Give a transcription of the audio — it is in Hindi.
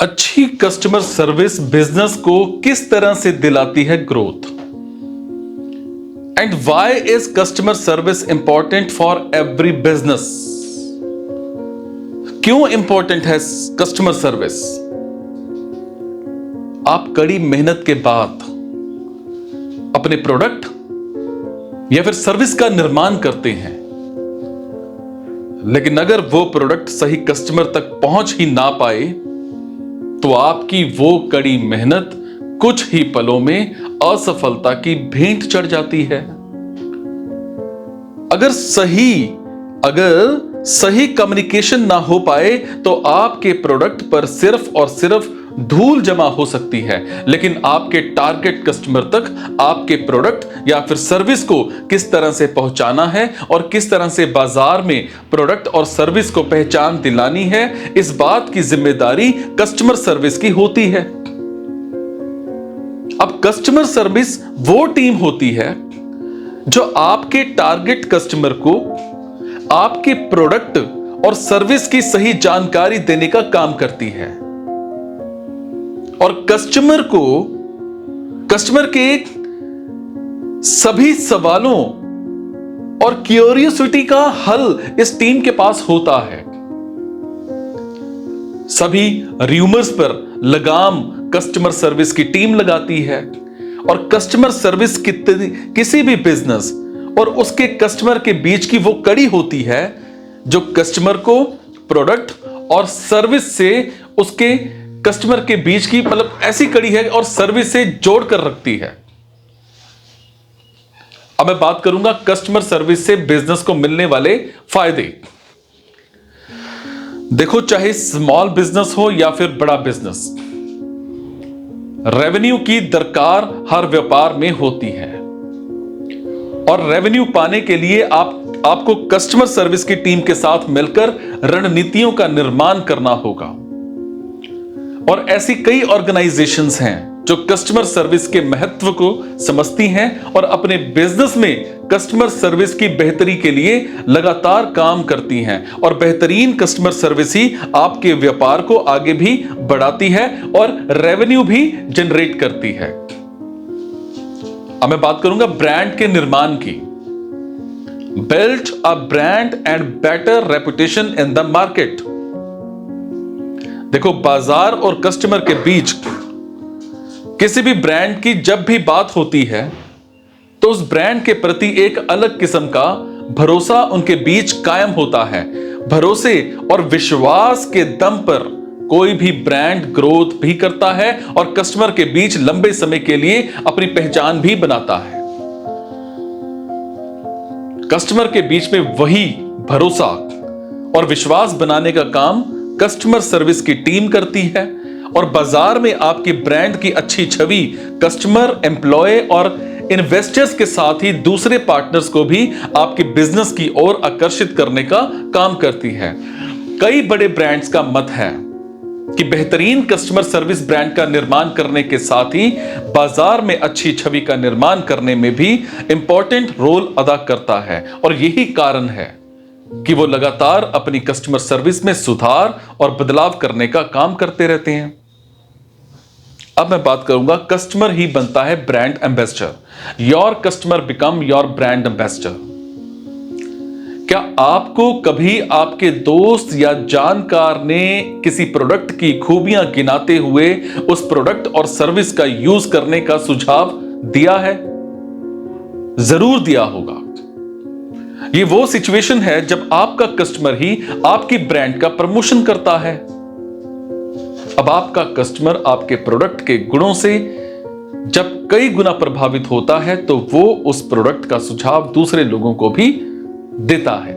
अच्छी कस्टमर सर्विस बिजनेस को किस तरह से दिलाती है growth, and why is customer service important for every business. क्यों इंपॉर्टेंट है कस्टमर सर्विस? आप कड़ी मेहनत के बाद अपने प्रोडक्ट या फिर सर्विस का निर्माण करते हैं, लेकिन अगर वो प्रोडक्ट सही कस्टमर तक पहुंच ही ना पाए तो आपकी वो कड़ी मेहनत कुछ ही पलों में असफलता की भेंट चढ़ जाती है। अगर सही कम्युनिकेशन ना हो पाए तो आपके प्रोडक्ट पर सिर्फ और सिर्फ धूल जमा हो सकती है, लेकिन आपके टारगेट कस्टमर तक आपके प्रोडक्ट या फिर सर्विस को किस तरह से पहुंचाना है और किस तरह से बाजार में प्रोडक्ट और सर्विस को पहचान दिलानी है, इस बात की जिम्मेदारी कस्टमर सर्विस की होती है। अब कस्टमर सर्विस वो टीम होती है जो आपके टारगेट कस्टमर को आपके प्रोडक्ट और सर्विस की सही जानकारी देने का काम करती है और कस्टमर के सभी सवालों और क्यूरियोसिटी का हल इस टीम के पास होता है। सभी रूमर्स पर लगाम कस्टमर सर्विस की टीम लगाती है और कस्टमर सर्विस किसी भी बिजनेस और उसके कस्टमर के बीच की वो कड़ी होती है जो कस्टमर को प्रोडक्ट और सर्विस से उसके कस्टमर के बीच की ऐसी कड़ी है और सर्विस से जोड़ कर रखती है। अब मैं बात करूंगा कस्टमर सर्विस से बिजनेस को मिलने वाले फायदे। देखो, चाहे स्मॉल बिजनेस हो या फिर बड़ा बिजनेस, रेवेन्यू की दरकार हर व्यापार में होती है और रेवेन्यू पाने के लिए आपको कस्टमर सर्विस की टीम के साथ मिलकर रणनीतियों का निर्माण करना होगा। और ऐसी कई ऑर्गेनाइजेशंस हैं जो कस्टमर सर्विस के महत्व को समझती हैं और अपने बिजनेस में कस्टमर सर्विस की बेहतरी के लिए लगातार काम करती हैं और बेहतरीन कस्टमर सर्विस ही आपके व्यापार को आगे भी बढ़ाती है और रेवेन्यू भी जनरेट करती है। अब मैं बात करूंगा ब्रांड के निर्माण की। Build a brand and better reputation in the market. देखो, बाजार और कस्टमर के बीच किसी भी ब्रांड की जब भी बात होती है तो उस ब्रांड के प्रति एक अलग किस्म का भरोसा उनके बीच कायम होता है। भरोसे और विश्वास के दम पर कोई भी ब्रांड ग्रोथ भी करता है और कस्टमर के बीच लंबे समय के लिए अपनी पहचान भी बनाता है। कस्टमर के बीच में वही भरोसा और विश्वास बनाने का काम कस्टमर सर्विस की टीम करती है और बाजार में आपकी ब्रांड की अच्छी छवि कस्टमर, एम्प्लॉय और इन्वेस्टर्स के साथ ही दूसरे पार्टनर्स को भी आपके बिजनेस की ओर आकर्षित करने का काम करती है। कई बड़े ब्रांड्स का मत है कि बेहतरीन कस्टमर सर्विस ब्रांड का निर्माण करने के साथ ही बाजार में अच्छी छवि का निर्माण करने में भी इंपॉर्टेंट रोल अदा करता है और यही कारण है कि वो लगातार अपनी कस्टमर सर्विस में सुधार और बदलाव करने का काम करते रहते हैं। अब मैं बात करूंगा, कस्टमर ही बनता है brand ambassador. Your customer become your brand ambassador. क्या आपको कभी आपके दोस्त या जानकार ने किसी प्रोडक्ट की खूबियां गिनाते हुए उस प्रोडक्ट और सर्विस का यूज करने का सुझाव दिया है? जरूर दिया होगा। ये वो सिचुएशन है जब आपका कस्टमर ही आपकी ब्रांड का प्रमोशन करता है। अब आपका कस्टमर आपके प्रोडक्ट के गुणों से जब कई गुना प्रभावित होता है तो वो उस प्रोडक्ट का सुझाव दूसरे लोगों को भी देता है।